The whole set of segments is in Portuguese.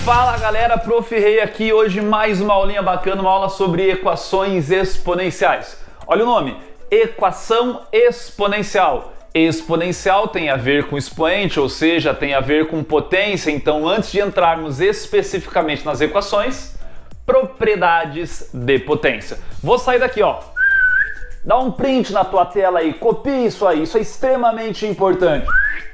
Fala galera, Prof. Rei aqui, hoje mais uma aulinha bacana, uma aula sobre equações exponenciais. Olha o nome, equação exponencial. Exponencial tem a ver com expoente, ou seja, tem a ver com potência, então antes de entrarmos especificamente nas equações, propriedades de potência. Vou sair daqui, ó. Dá um print na tua tela aí, copia isso aí, isso é extremamente importante.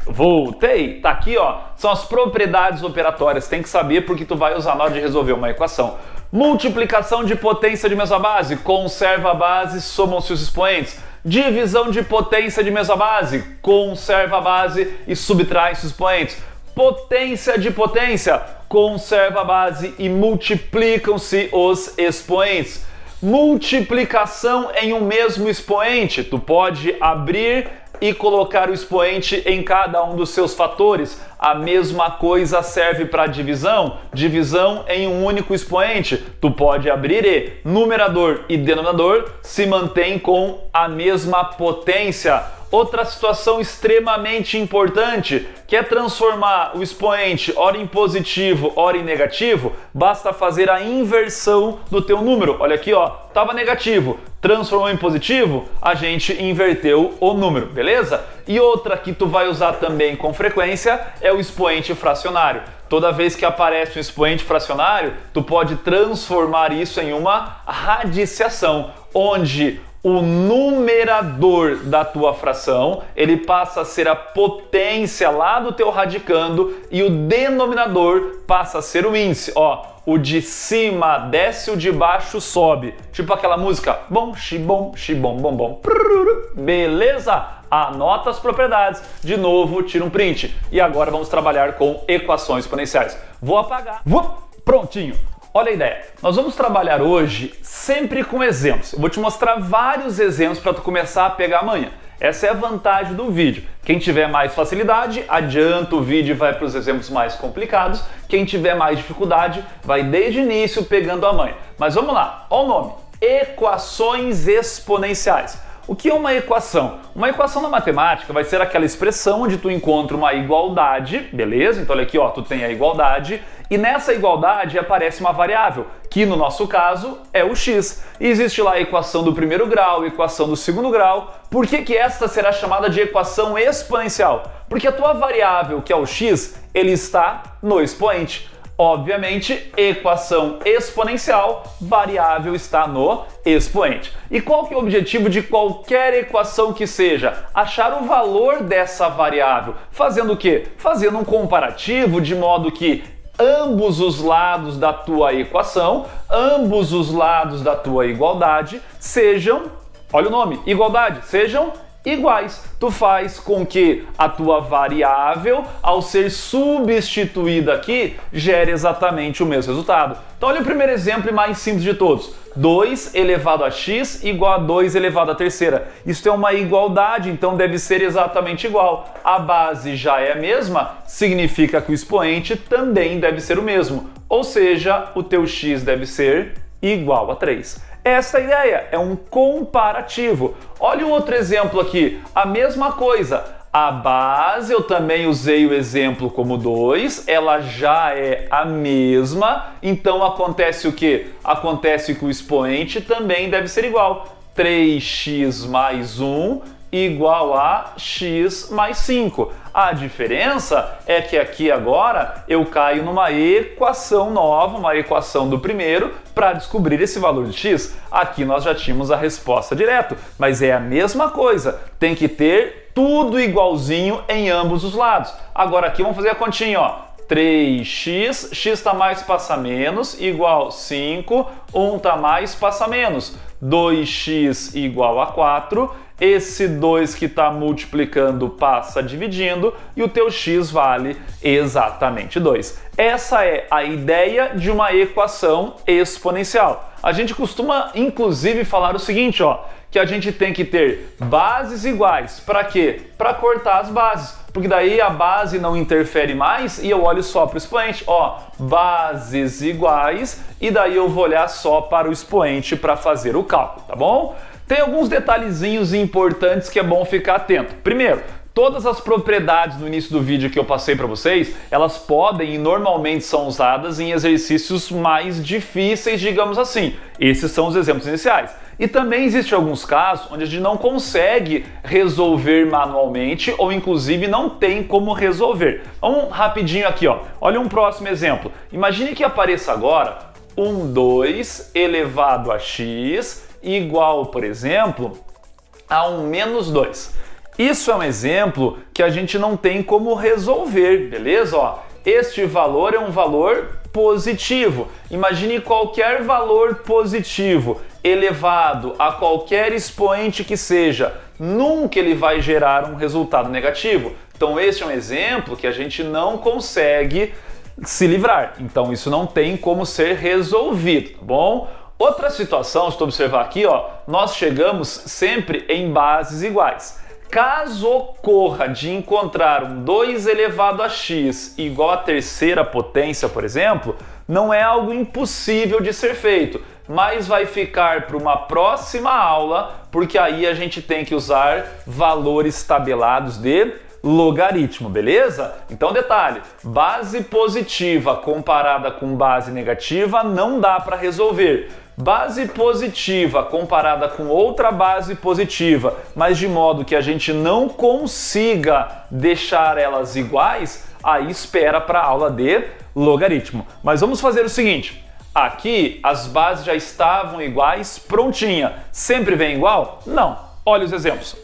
Voltei, tá aqui ó, são as propriedades operatórias, tem que saber porque tu vai usar na hora de resolver uma equação. Multiplicação de potência de mesma base, conserva a base, somam-se os expoentes. Divisão de potência de mesma base, conserva a base e subtrai-se os expoentes. Potência de potência, conserva a base e multiplicam-se os expoentes. Multiplicação em um mesmo expoente, tu pode abrir e colocar o expoente em cada um dos seus fatores. A mesma coisa serve para divisão. Divisão em um único expoente. Tu pode abrir e numerador e denominador se mantém com a mesma potência. Outra situação extremamente importante, que é transformar o expoente ora em positivo, ora em negativo, basta fazer a inversão do teu número. Olha aqui, ó, estava negativo, transformou em positivo, a gente inverteu o número, beleza? E outra que tu vai usar também com frequência é o expoente fracionário. Toda vez que aparece um expoente fracionário, tu pode transformar isso em uma radiciação, onde o numerador da tua fração, ele passa a ser a potência lá do teu radicando e o denominador passa a ser o índice. Ó, o de cima desce, o de baixo sobe. Tipo aquela música, bom, xibom, xibom, bom, bom. Beleza? Anota as propriedades. De novo, tira um print. E agora vamos trabalhar com equações exponenciais. Vou apagar. Prontinho. Olha a ideia, nós vamos trabalhar hoje sempre com exemplos. Eu vou te mostrar vários exemplos para tu começar a pegar amanhã. Essa é a vantagem do vídeo. Quem tiver mais facilidade, adianta o vídeo e vai para os exemplos mais complicados. Quem tiver mais dificuldade, vai desde o início pegando a manha. Mas vamos lá, olha o nome, equações exponenciais. O que é uma equação? Uma equação na matemática vai ser aquela expressão onde tu encontra uma igualdade, beleza? Então olha aqui, ó, tu tem a igualdade e nessa igualdade aparece uma variável, que no nosso caso é o x. E existe lá a equação do primeiro grau, a equação do segundo grau. Por que esta será chamada de equação exponencial? Porque a tua variável, que é o x, ele está no expoente. Obviamente, equação exponencial, variável está no expoente. E qual que é o objetivo de qualquer equação que seja? Achar o valor dessa variável. Fazendo o quê? Fazendo um comparativo de modo que ambos os lados da tua equação, ambos os lados da tua igualdade sejam, olha o nome, igualdade, sejam iguais. Tu faz com que a tua variável, ao ser substituída aqui, gere exatamente o mesmo resultado. Então olha o primeiro exemplo e mais simples de todos. 2 elevado a x igual a 2 elevado à terceira. Isso é uma igualdade, então deve ser exatamente igual. A base já é a mesma, significa que o expoente também deve ser o mesmo. Ou seja, o teu x deve ser igual a 3. Essa ideia é um comparativo. Olha um outro exemplo aqui, a mesma coisa. A base, eu também usei o exemplo como 2, ela já é a mesma, então acontece o quê? Acontece que o expoente também deve ser igual. 3x mais 1 igual a x mais 5. A diferença é que aqui agora eu caio numa equação nova, uma equação do primeiro, para descobrir esse valor de x. Aqui nós já tínhamos a resposta direto, mas é a mesma coisa, tem que ter tudo igualzinho em ambos os lados. Agora aqui vamos fazer a continha, ó. 3x, x tá mais, passa menos, igual 5, 1 tá mais, passa menos. 2x igual a 4, esse 2 que está multiplicando passa dividindo e o teu x vale exatamente 2. Essa é a ideia de uma equação exponencial. A gente costuma inclusive falar o seguinte, ó, que a gente tem que ter bases iguais. Para quê? Para cortar as bases. Porque daí a base não interfere mais e eu olho só para o expoente. Ó, bases iguais e daí eu vou olhar só para o expoente para fazer o cálculo, tá bom? Tem alguns detalhezinhos importantes que é bom ficar atento. Primeiro, Todas as propriedades no início do vídeo que eu passei para vocês, elas podem e normalmente são usadas em exercícios mais difíceis, digamos assim. Esses são os exemplos iniciais. E também existem alguns casos onde a gente não consegue resolver manualmente ou inclusive não tem como resolver. Vamos rapidinho aqui, ó. Olha um próximo exemplo. Imagine que apareça agora 2 elevado a x igual, por exemplo, a -2. Isso é um exemplo que a gente não tem como resolver, beleza? Ó, este valor é um valor positivo. Imagine qualquer valor positivo elevado a qualquer expoente que seja. Nunca ele vai gerar um resultado negativo. Então este é um exemplo que a gente não consegue se livrar. Então isso não tem como ser resolvido, tá bom? Outra situação, se tu observar aqui, ó, nós chegamos sempre em bases iguais. Caso ocorra de encontrar um 2 elevado a x igual à terceira potência, por exemplo, não é algo impossível de ser feito, mas vai ficar para uma próxima aula, porque aí a gente tem que usar valores tabelados de logaritmo, beleza? Então detalhe, base positiva comparada com base negativa não dá para resolver. Base positiva comparada com outra base positiva, mas de modo que a gente não consiga deixar elas iguais, aí espera para a aula de logaritmo. Mas vamos fazer o seguinte, aqui as bases já estavam iguais, prontinha. Sempre vem igual? Não. Olha os exemplos.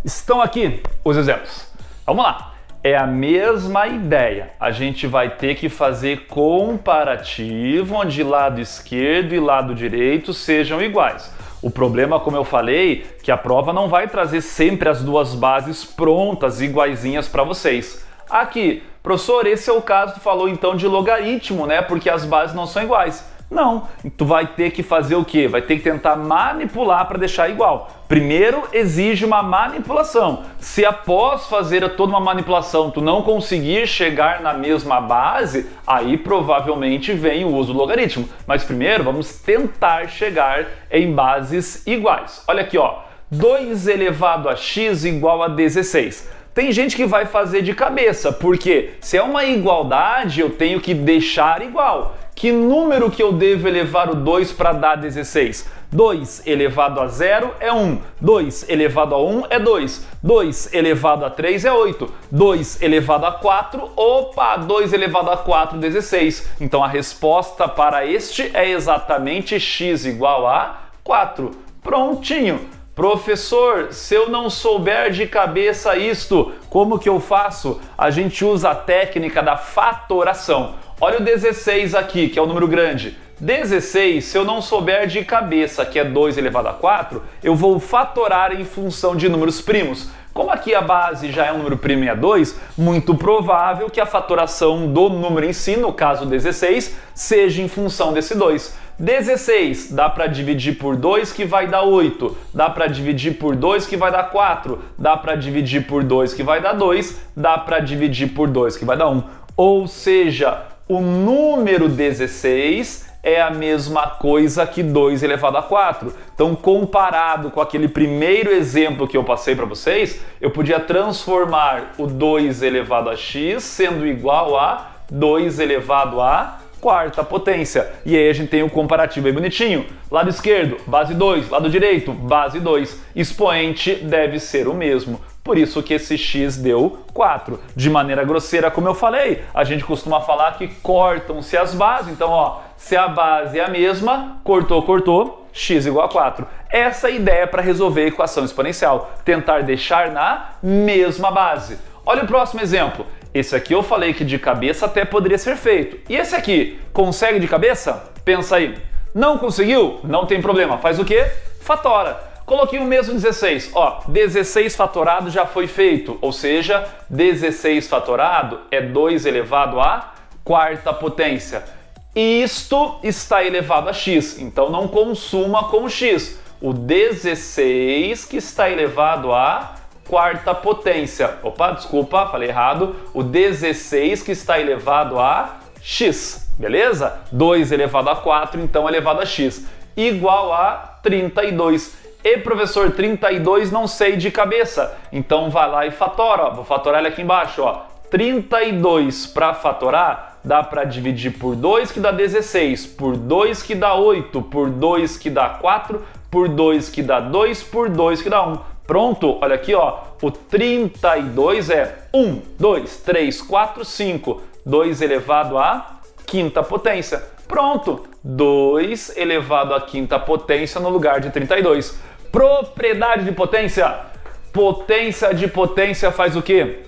Estão aqui os exemplos. Vamos lá. É a mesma ideia. A gente vai ter que fazer comparativo, onde lado esquerdo e lado direito sejam iguais. O problema, como eu falei, que a prova não vai trazer sempre as duas bases prontas, iguaizinhas para vocês. Aqui, professor, esse é o caso, tu falou então de logaritmo, né? Porque as bases não são iguais. Não, tu vai ter que fazer o quê? Vai ter que tentar manipular para deixar igual. Primeiro exige uma manipulação. Se após fazer toda uma manipulação tu não conseguir chegar na mesma base, aí provavelmente vem o uso do logaritmo. Mas primeiro vamos tentar chegar em bases iguais. Olha aqui, ó, 2 elevado a x igual a 16. Tem gente que vai fazer de cabeça, porque se é uma igualdade eu tenho que deixar igual. Que número que eu devo elevar o 2 para dar 16? 2 elevado a 0 é 1, 2 elevado a 1 é 2, 2 elevado a 3 é 8, 2 elevado a 4, opa, 2 elevado a 4, 16. Então a resposta para este é exatamente x igual a 4. Prontinho. Professor, se eu não souber de cabeça isto, como que eu faço? A gente usa a técnica da fatoração. Olha o 16 aqui, que é o número grande. 16, se eu não souber de cabeça, que é 2 elevado a 4, eu vou fatorar em função de números primos. Como aqui a base já é um número primo e é 2, muito provável que a fatoração do número em si, no caso 16, seja em função desse 2. 16 dá para dividir por 2 que vai dar 8, dá para dividir por 2 que vai dar 4, dá para dividir por 2 que vai dar 2, dá para dividir por 2 que vai dar 1. Ou seja, o número 16 é a mesma coisa que 2 elevado a 4. Então, comparado com aquele primeiro exemplo que eu passei para vocês, eu podia transformar o 2 elevado a x sendo igual a 2 elevado a quarta potência. E aí a gente tem o comparativo bem bonitinho. Lado esquerdo, base 2. Lado direito, base 2. Expoente deve ser o mesmo. Por isso que esse x deu 4. De maneira grosseira, como eu falei, a gente costuma falar que cortam-se as bases. Então, ó, se a base é a mesma, cortou, x igual a 4. Essa é a ideia para resolver a equação exponencial. Tentar deixar na mesma base. Olha o próximo exemplo. Esse aqui eu falei que de cabeça até poderia ser feito. E esse aqui, consegue de cabeça? Pensa aí. Não conseguiu? Não tem problema. Faz o quê? Fatora. Coloquei o mesmo 16. Ó, 16 fatorado já foi feito. Ou seja, 16 fatorado é 2 elevado a quarta potência. Isto está elevado a x. Então não consuma com x. O 16 que está elevado a quarta potência. Opa, desculpa, falei errado. O 16 que está elevado a x. beleza? 2 elevado a 4, então elevado a x, igual a 32. E professor, 32 não sei de cabeça, então vai lá e fatora, ó. Vou fatorar ele aqui embaixo, ó. 32 para fatorar, dá para dividir por 2 que dá 16, por 2 que dá 8, por 2 que dá 4, por 2 que dá 2, por 2 que dá 1. Pronto, olha aqui, ó, o 32 é 1, 2, 3, 4, 5, 2 elevado à quinta potência. Pronto, 2 elevado à quinta potência no lugar de 32. Propriedade de potência. Potência de potência faz o quê?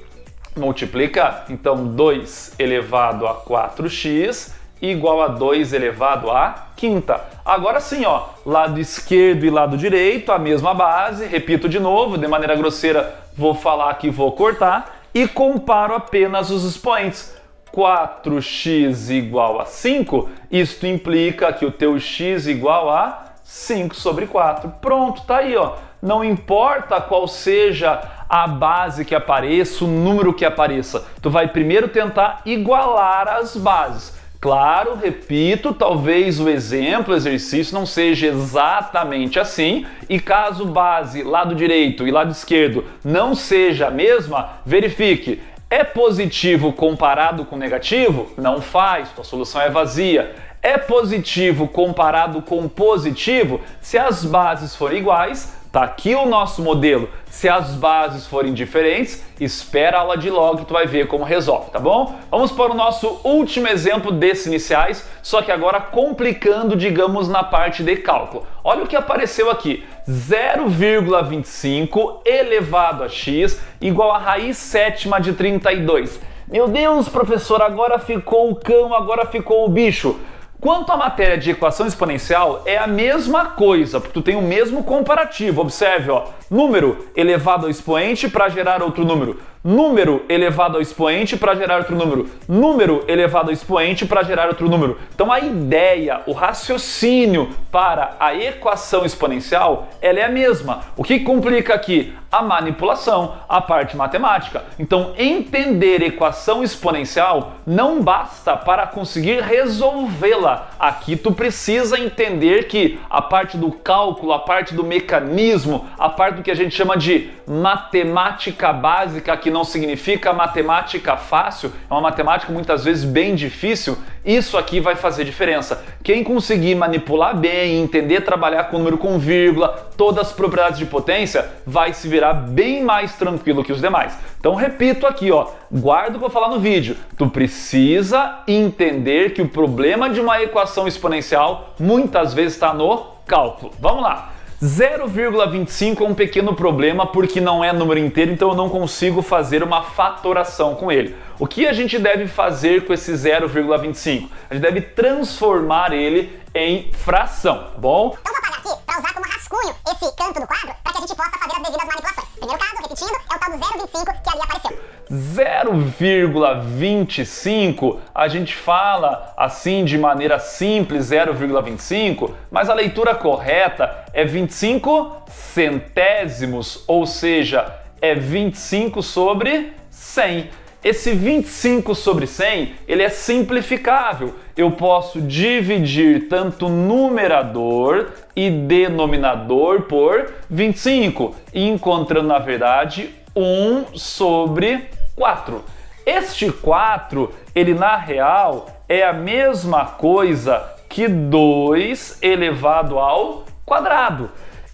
Multiplica. Então, 2 elevado a 4x igual a 2 elevado à quinta. Agora sim, ó, lado esquerdo e lado direito, a mesma base. Repito de novo, de maneira grosseira, vou falar que vou cortar e comparo apenas os expoentes. 4x igual a 5, isto implica que o teu x igual a 5 sobre 4. Pronto, tá aí, ó. Não importa qual seja a base que apareça, o número que apareça, tu vai primeiro tentar igualar as bases. Claro, repito, talvez o exemplo, o exercício não seja exatamente assim, e caso base lado direito e lado esquerdo não seja a mesma, verifique. É positivo comparado com negativo? Não faz, tua solução é vazia. É positivo comparado com positivo? Se as bases forem iguais, tá aqui o nosso modelo. Se as bases forem diferentes, espera a aula de log que tu vai ver como resolve, tá bom? Vamos para o nosso último exemplo desses iniciais, só que agora complicando, digamos, na parte de cálculo. Olha o que apareceu aqui. 0,25 elevado a x igual a raiz sétima de 32. Meu Deus, professor, agora ficou o cão, agora ficou o bicho. Quanto à matéria de equação exponencial, é a mesma coisa, porque tu tem o mesmo comparativo. Observe, ó, número elevado ao expoente para gerar outro número. Número elevado ao expoente para gerar outro número. Número elevado ao expoente para gerar outro número. Então a ideia, o raciocínio para a equação exponencial, ela é a mesma. O que complica aqui? A manipulação, a parte matemática. Então entender equação exponencial não basta para conseguir resolvê-la. Aqui tu precisa entender que a parte do cálculo, a parte do mecanismo, a parte do que a gente chama de matemática básica, que não significa matemática fácil, é uma matemática muitas vezes bem difícil, isso aqui vai fazer diferença. Quem conseguir manipular bem, entender trabalhar com número com vírgula, todas as propriedades de potência, vai se virar bem mais tranquilo que os demais. Então repito aqui, ó, guarda o que eu vou falar no vídeo. Tu precisa entender que o problema de uma equação exponencial muitas vezes está no cálculo. Vamos lá. 0,25 é um pequeno problema porque não é número inteiro, então eu não consigo fazer uma fatoração com ele. O que a gente deve fazer com esse 0,25? A gente deve transformar ele em fração, tá bom? Então vou apagar aqui para usar como rascunho esse canto do quadro para que a gente possa fazer as devidas manipulações. Primeiro caso, repetindo, é o tal do 0,25 que ali apareceu. 0,25, a gente fala assim de maneira simples 0,25, mas a leitura correta é 25 centésimos, ou seja, é 25 sobre 100. Esse 25 sobre 100, ele é simplificável. Eu posso dividir tanto numerador e denominador por 25, encontrando, na verdade, 1 sobre 4. Este 4, ele na real é a mesma coisa que 2 elevado ao quadrado.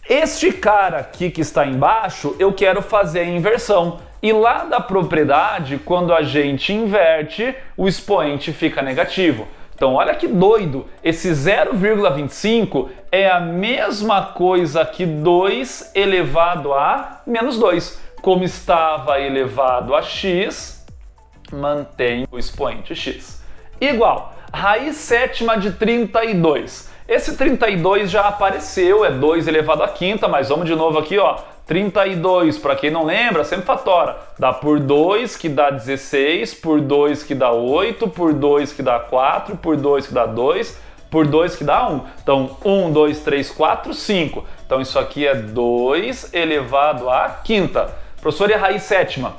Este cara aqui que está embaixo, eu quero fazer a inversão. E lá da propriedade, quando a gente inverte, o expoente fica negativo. Então olha que doido, esse 0,25 é a mesma coisa que 2 elevado a menos 2. Como estava elevado a x, mantém o expoente x. Igual, raiz sétima de 32. Esse 32 já apareceu, é 2 elevado à quinta, mas vamos de novo aqui, ó. 32, para quem não lembra, sempre fatora. Dá por 2 que dá 16, por 2 que dá 8, por 2 que dá 4, por 2 que dá 2, por 2 que dá 1. Então, 1, 2, 3, 4, 5. Então, isso aqui é 2 elevado à quinta. Professor, e a raiz sétima?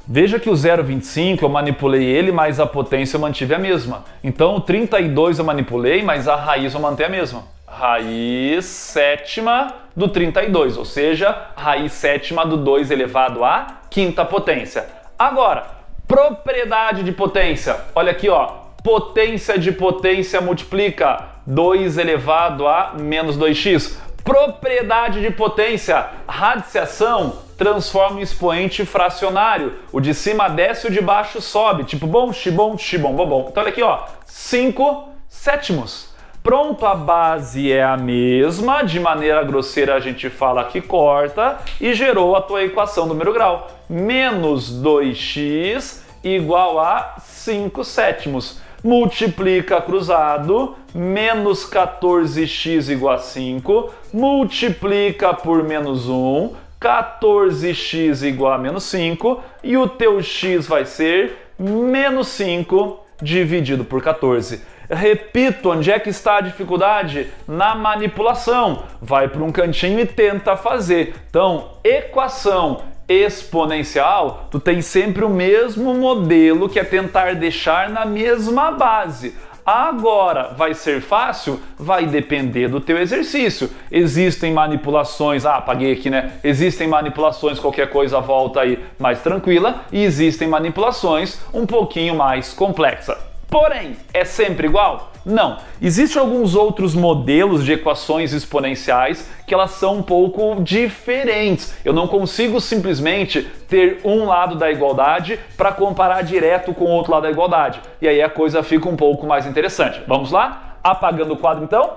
Veja que o 0,25 eu manipulei ele, mas a potência eu mantive a mesma. Então o 32 eu manipulei, mas a raiz eu mantenho a mesma. Raiz sétima do 32, ou seja, raiz sétima do 2 elevado à quinta potência. Agora, propriedade de potência. Olha aqui, ó. Potência de potência multiplica 2 elevado a menos 2x. Propriedade de potência. Radiciação transforma em expoente fracionário. O de cima desce, o de baixo sobe. Tipo bom, xibom, xibom, bobom. Então olha aqui, ó. 5 sétimos. Pronto, a base é a mesma. De maneira grosseira a gente fala que corta. E gerou a tua equação do primeiro grau. Menos 2x igual a 5 sétimos. Multiplica cruzado, menos 14x igual a 5, multiplica por menos 1, 14x igual a menos 5, e o teu x vai ser menos 5 dividido por 14. Repito, onde é que está a dificuldade? Na manipulação. Vai para um cantinho e tenta fazer. Então, equação exponencial, tu tem sempre o mesmo modelo, que é tentar deixar na mesma base. Agora, vai ser fácil? Vai depender do teu exercício. Existem manipulações, apaguei aqui, né? Existem manipulações, qualquer coisa volta aí mais tranquila, e existem manipulações um pouquinho mais complexas. Porém, é sempre igual? Não. Existem alguns outros modelos de equações exponenciais que elas são um pouco diferentes. Eu não consigo simplesmente ter um lado da igualdade para comparar direto com o outro lado da igualdade. E aí a coisa fica um pouco mais interessante. Vamos lá? Apagando o quadro então?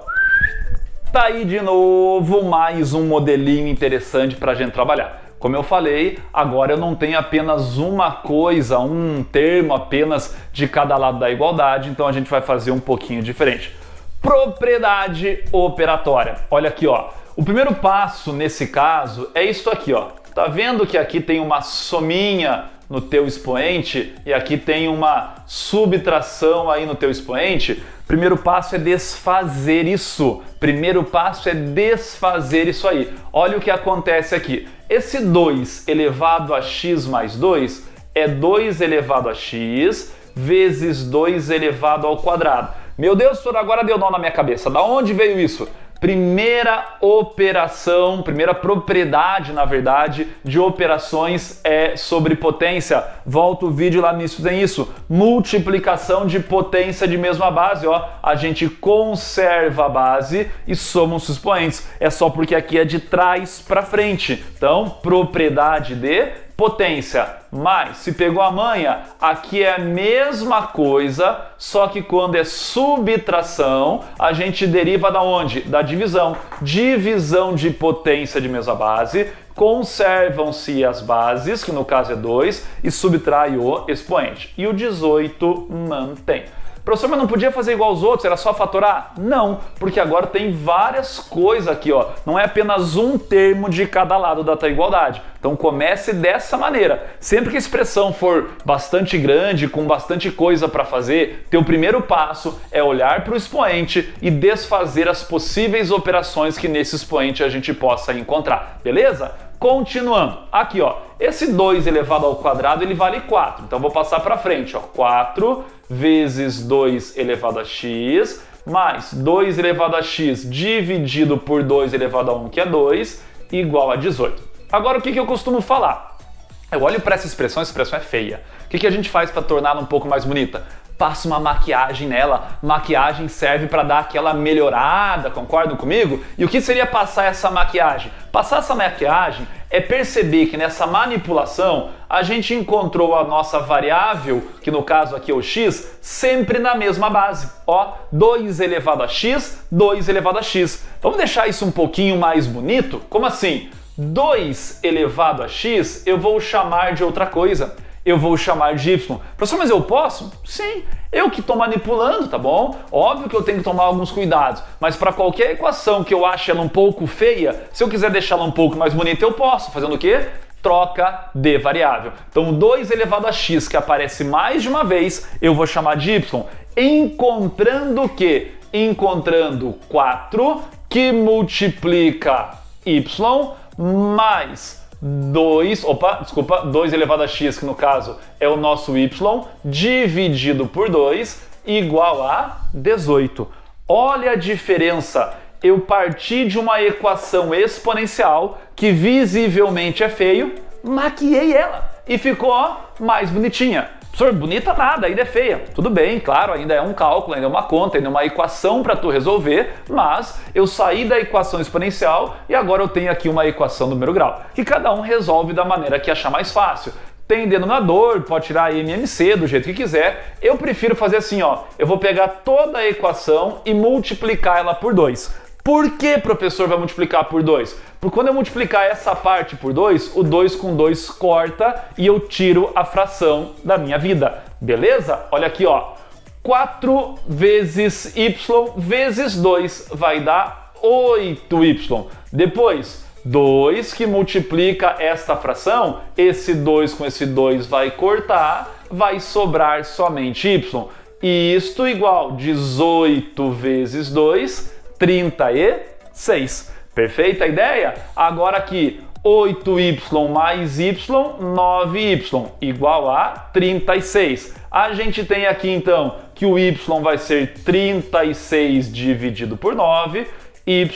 Tá aí de novo mais um modelinho interessante para a gente trabalhar. Como eu falei, agora eu não tenho apenas uma coisa, um termo apenas de cada lado da igualdade, então a gente vai fazer um pouquinho diferente. Propriedade operatória. Olha aqui, ó. O primeiro passo nesse caso é isso aqui, ó. Tá vendo que aqui tem uma sominha no teu expoente e aqui tem uma subtração aí no teu expoente? Primeiro passo é desfazer isso. Primeiro passo é desfazer isso aí. Olha o que acontece aqui. Esse 2 elevado a x mais 2 é 2 elevado a x vezes 2 elevado ao quadrado. Meu Deus, senhor, agora deu nó na minha cabeça. Da onde veio isso? Primeira operação, primeira propriedade, na verdade, de operações é sobre potência. Volta o vídeo lá nisso, tem isso. Multiplicação de potência de mesma base, ó. A gente conserva a base e soma os expoentes. É só porque aqui é de trás para frente. Então, propriedade de potência. Mas, se pegou a manha, aqui é a mesma coisa, só que quando é subtração, a gente deriva da onde? Da divisão. Divisão de potência de mesma base, conservam-se as bases, que no caso é 2, e subtrai o expoente. E o 18 mantém. Professor, mas não podia fazer igual aos outros, era só fatorar? Não, porque agora tem várias coisas aqui, ó. Não é apenas um termo de cada lado da tua igualdade. Então comece dessa maneira. Sempre que a expressão for bastante grande, com bastante coisa para fazer, teu primeiro passo é olhar para o expoente e desfazer as possíveis operações que nesse expoente a gente possa encontrar, beleza? Continuando, aqui ó, esse 2 elevado ao quadrado ele vale 4, então vou passar para frente, ó, 4 vezes 2 elevado a x, mais 2 elevado a x dividido por 2 elevado a 1, que é 2, igual a 18. Agora o que eu costumo falar? Eu olho para essa expressão é feia. O que a gente faz para torná-la um pouco mais bonita? Passa uma maquiagem nela. Maquiagem serve para dar aquela melhorada, concordam comigo? E o que seria passar essa maquiagem? Passar essa maquiagem é perceber que nessa manipulação a gente encontrou a nossa variável, que no caso aqui é o x, sempre na mesma base. Ó, 2 elevado a x, 2 elevado a x. Vamos deixar isso um pouquinho mais bonito? Como assim? 2 elevado a x eu vou chamar de outra coisa. Eu vou chamar de y. Professor, mas eu posso? Sim, eu que estou manipulando, tá bom? Óbvio que eu tenho que tomar alguns cuidados, mas para qualquer equação que eu ache ela um pouco feia, se eu quiser deixá-la um pouco mais bonita, eu posso. Fazendo o quê? Troca de variável. Então, 2 elevado a x, que aparece mais de uma vez, eu vou chamar de y. Encontrando o quê? Encontrando 4, que multiplica y, mais 2 elevado a x, que no caso é o nosso y, dividido por 2, igual a 18. Olha a diferença. Eu parti de uma equação exponencial que visivelmente é feio, maquiei ela e ficou mais bonitinha. Professor, bonita nada, ainda é feia. Tudo bem, claro, ainda é um cálculo, ainda é uma conta, ainda é uma equação para tu resolver, mas eu saí da equação exponencial e agora eu tenho aqui uma equação do primeiro grau, que cada um resolve da maneira que achar mais fácil. Tem denominador, pode tirar MMC do jeito que quiser. Eu prefiro fazer assim, eu vou pegar toda a equação e multiplicar ela por 2. Por que, professor, vai multiplicar por 2? Porque quando eu multiplicar essa parte por 2, o 2 com 2 corta e eu tiro a fração da minha vida. Beleza? Olha aqui, 4 vezes y vezes 2 vai dar 8y. Depois, 2 que multiplica esta fração, esse 2 com esse 2 vai cortar, vai sobrar somente y. Isto igual 18 vezes 2, 36. Perfeita a ideia? Agora aqui, 8y mais y, 9y, igual a 36. A gente tem aqui então que o y vai ser 36 dividido por 9, y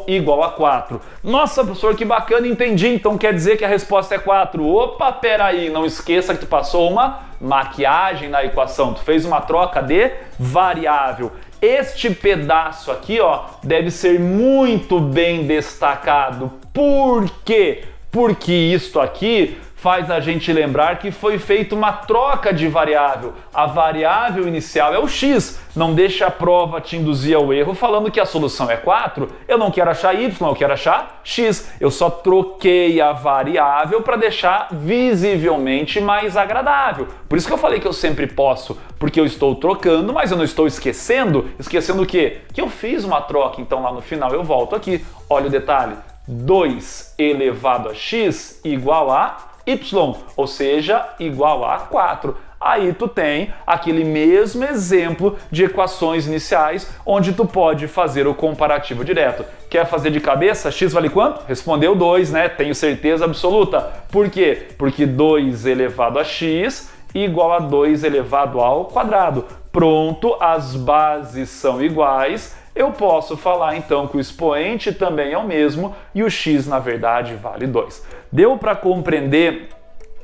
igual a 4. Nossa, professor, que bacana, entendi. Então quer dizer que a resposta é 4. Opa, peraí, não esqueça que tu passou uma maquiagem na equação. Tu fez uma troca de variável. Este pedaço aqui, deve ser muito bem destacado. Por quê? Porque isto aqui faz a gente lembrar que foi feita uma troca de variável. A variável inicial é o x. Não deixa a prova te induzir ao erro falando que a solução é 4. Eu não quero achar y, eu quero achar x. Eu só troquei a variável para deixar visivelmente mais agradável. Por isso que eu falei que eu sempre posso, porque eu estou trocando, mas eu não estou esquecendo. Esquecendo o quê? Que eu fiz uma troca, então lá no final eu volto aqui. Olha o detalhe. 2 elevado a x igual a y, ou seja, igual a 4. Aí tu tem aquele mesmo exemplo de equações iniciais, onde tu pode fazer o comparativo direto. Quer fazer de cabeça? X vale quanto? Respondeu 2, né? Tenho certeza absoluta. Por quê? Porque 2 elevado a x igual a 2 elevado ao quadrado. Pronto, as bases são iguais. Eu posso falar então que o expoente também é o mesmo e o x, na verdade, vale 2. Deu para compreender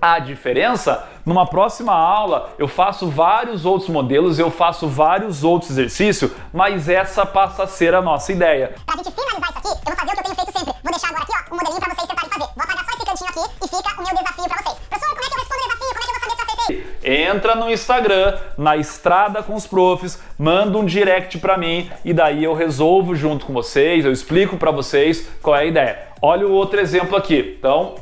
a diferença? Numa próxima aula eu faço vários outros modelos, eu faço vários outros exercícios, mas essa passa a ser a nossa ideia. Pra gente finalizar isso aqui, eu vou fazer o que eu tenho feito sempre. Vou deixar agora aqui, um modelinho pra vocês tentarem fazer. Vou apagar só esse cantinho aqui e fica o meu desafio pra vocês. Professor, como é que eu respondo o desafio? Como é que eu vou saber se eu acertei? Entra no Instagram, na Estrada com os Profs, manda um direct pra mim e daí eu resolvo junto com vocês, eu explico pra vocês qual é a ideia. Olha o outro exemplo aqui. Então,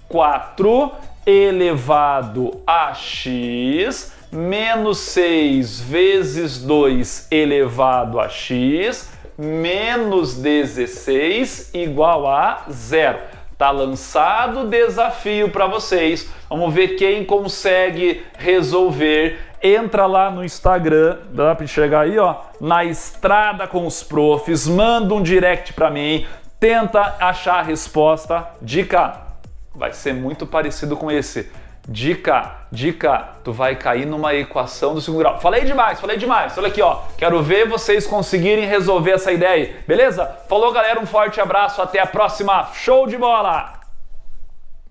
4 elevado a x menos 6 vezes 2 elevado a x menos 16 igual a 0. Tá lançado o desafio para vocês. Vamos ver quem consegue resolver. Entra lá no Instagram, dá para enxergar aí, na Estrada com os Profs, manda um direct para mim, tenta achar a resposta. Dica, vai ser muito parecido com esse. Dica, tu vai cair numa equação do segundo grau. Falei demais. Olha aqui, quero ver vocês conseguirem resolver essa ideia aí, beleza? Falou, galera, um forte abraço, até a próxima. Show de bola!